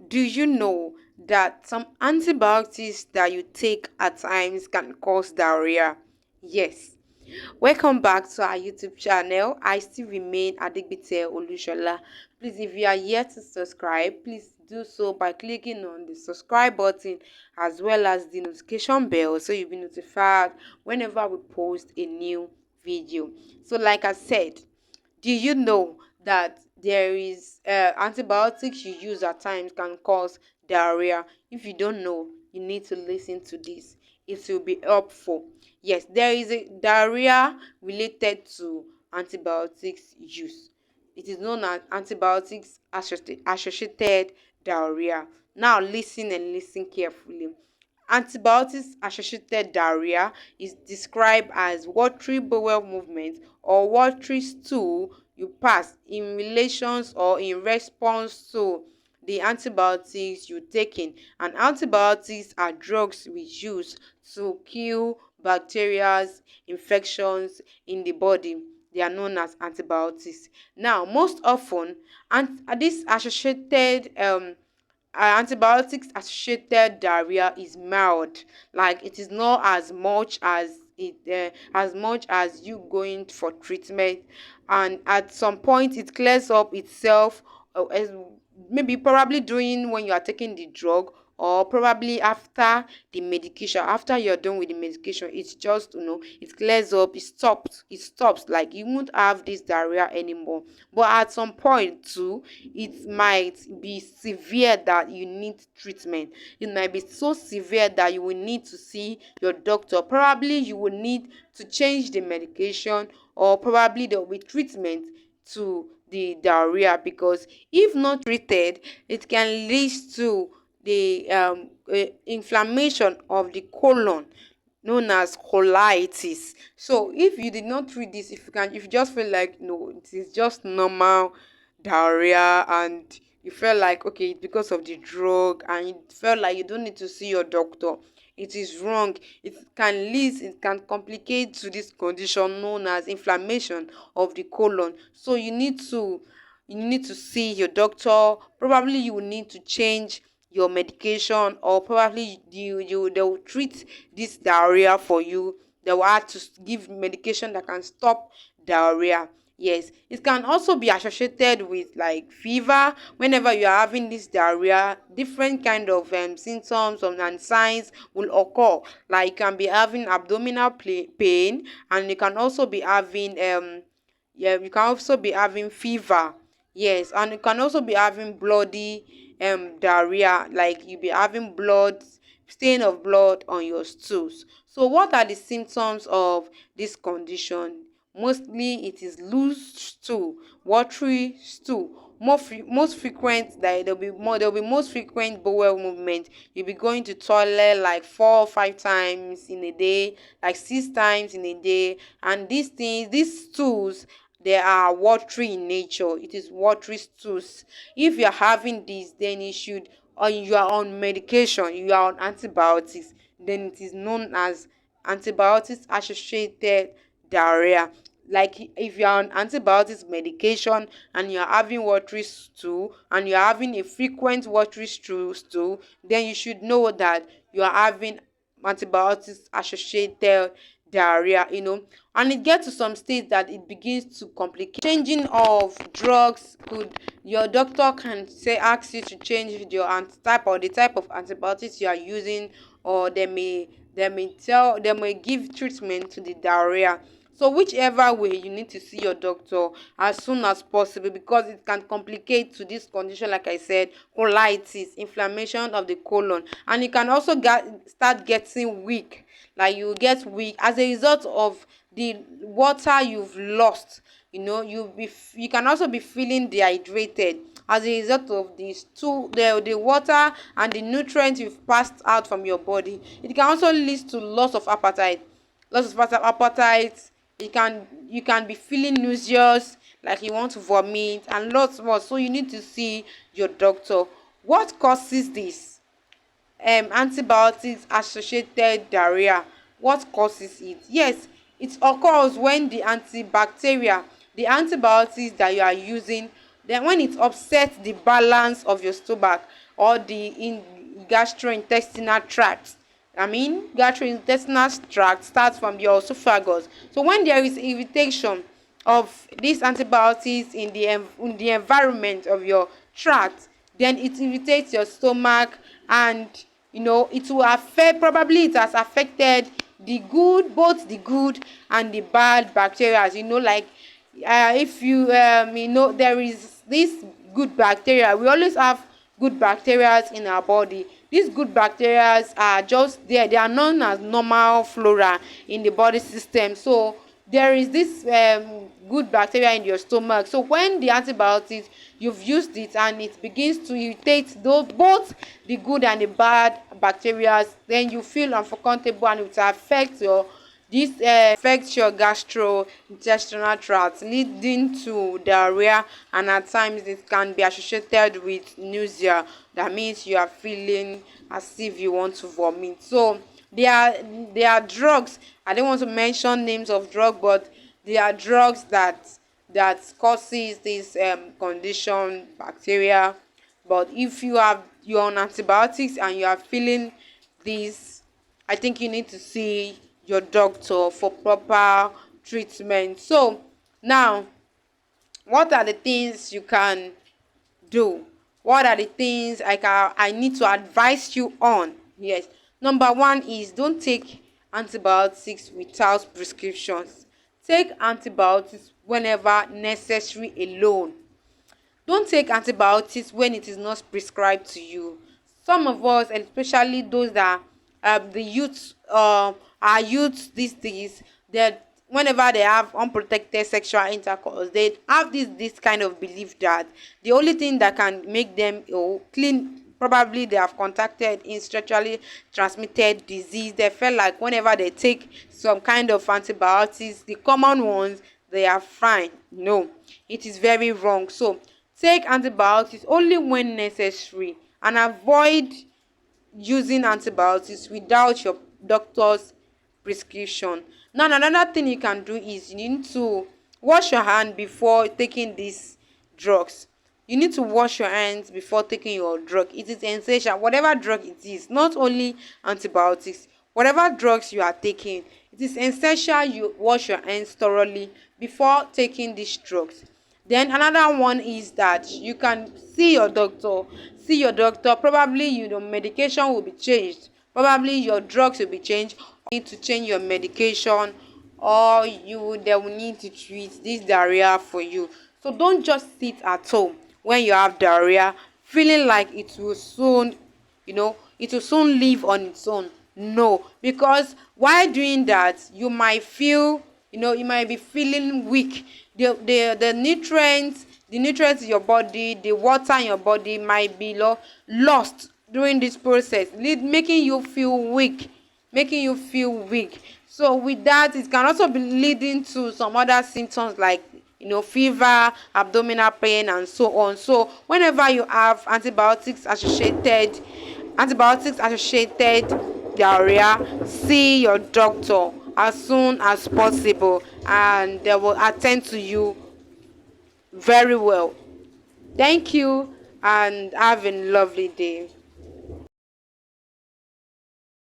Do you know that some antibiotics that you take at times can cause diarrhea? Yes. Welcome back to our YouTube channel. I still remain Adigbite Olushola. Please, if you are yet to subscribe, please do so by clicking on the subscribe button as well as the notification bell so you'll be notified whenever we post a new video. So, like I said, do you know that there is antibiotics you use at times can cause diarrhea? If you don't know, you need to listen to this. It will be helpful. Yes, there is a diarrhea related to antibiotics use. It is known as antibiotics associated diarrhea. Now listen and listen carefully. Antibiotics associated diarrhea is described as watery bowel movement or watery stool you pass in relations or in response to the antibiotics you taken. And antibiotics are drugs we use to kill bacteria infections in the body. They are known as antibiotics. Now, most often, this associated antibiotics associated diarrhea is mild, like it is not as much as you going for treatment, and at some point it clears up itself, as maybe probably during when you are taking the drug, or probably after the medication, after you're done with the medication. It's just, it clears up, it stops, like you won't have this diarrhea anymore. But at some point too, it might be severe that you need treatment. It might be so severe that you will need to see your doctor. Probably you will need to change the medication, or probably there will be treatment to the diarrhea, because if not treated, it can lead to the inflammation of the colon, known as colitis. So if you did not treat this, if you just feel like no, it is just normal diarrhea, and you felt like okay, it's because of the drug, and you felt like you don't need to see your doctor, it is wrong. It can complicate to this condition known as inflammation of the colon. So you need to see your doctor. Probably you will need to change your medication, or probably they will treat this diarrhea for you. They will have to give medication that can stop diarrhea. Yes, it can also be associated with like fever. Whenever you are having this diarrhea, different kind of symptoms and signs will occur. Like you can be having abdominal pain, and you can also be having fever. Yes, and you can also be having bloody diarrhea, like you be having stain of blood on your stools. So what are the symptoms of this condition? Mostly it is loose stool, watery stool. Most frequent, that there'll be most frequent bowel movement. You'll be going to toilet like 4 or 5 times in a day, like 6 times in a day. And these stools, they are watery in nature. It is watery stools. If you're having this, then or you are on medication, you are on antibiotics, then it is known as antibiotics associated diarrhea. Like if you're on antibiotics medication and you're having watery stool, and you're having a frequent watery stool, then you should know that you are having antibiotics associated diarrhea. And it gets to some stage that it begins to complicate. Changing of drugs, could your doctor can say ask you to change your type, or the type of antibiotics you are using, or they may give treatment to the diarrhea. So whichever way, you need to see your doctor as soon as possible, because it can complicate to this condition, like I said, colitis, inflammation of the colon. And you can also start getting weak, like you get weak as a result of the water you've lost. You can also be feeling dehydrated as a result of the water and the nutrients you've passed out from your body. It can also lead to loss of appetite. You can be feeling nauseous, like you want to vomit, and lots more. So you need to see your doctor. What causes this antibiotics associated diarrhea? What causes it? Yes, it occurs when the antibiotics that you are using, then when it upsets the balance of your stomach, or the gastrointestinal tract. I mean, gastrointestinal tract starts from your esophagus. So when there is irritation of these antibiotics in in the environment of your tract, then it irritates your stomach, and it will affect, probably it has affected the good, both the good and the bad bacteria. Like, if you there is this good bacteria. We always have good bacteria in our body. These good bacteria are just there. They are known as normal flora in the body system. So there is this good bacteria in your stomach. So when the antibiotics, you've used it and it begins to irritate both the good and the bad bacteria, then you feel uncomfortable, and it will affect your this affects your gastrointestinal tract, leading to diarrhea, and at times it can be associated with nausea. That means you are feeling as if you want to vomit. So there are drugs. I don't want to mention names of drug, but there are drugs that causes this condition, bacteria. But if you're on antibiotics and you are feeling this, I think you need to see your doctor for proper treatment. So now, what are the things you can do? What are the things I need to advise you on? Yes. Number one is, don't take antibiotics without prescriptions. Take antibiotics whenever necessary alone. Don't take antibiotics when it is not prescribed to you. Some of us, especially those that the youth, our youth these days, that whenever they have unprotected sexual intercourse, they have this kind of belief that the only thing that can make them clean, probably they have contacted in sexually transmitted disease. They feel like whenever they take some kind of antibiotics, the common ones, they are fine. No, it is very wrong. So take antibiotics only when necessary, and avoid using antibiotics without your doctor's prescription. Now, another thing you can do is, you need to wash your hand before taking these drugs. You need to wash your hands before taking your drug. It is essential. Whatever drug it is, not only antibiotics, whatever drugs you are taking, it is essential you wash your hands thoroughly before taking these drugs. Then another one is that you can see your doctor. See your doctor. Probably medication will be changed. Probably your drugs will be changed. You need to change your medication, or they will need to treat this diarrhea for you. So don't just sit at home when you have diarrhea, feeling like it will soon leave on its own. No, because while doing that, you might be feeling weak. The nutrients in your body, the water in your body might be lost during this process, making you feel weak, So with that, it can also be leading to some other symptoms like fever, abdominal pain, and so on. So whenever you have antibiotics associated diarrhea, see your doctor as soon as possible, and they will attend to you very well. Thank you, and have a lovely day.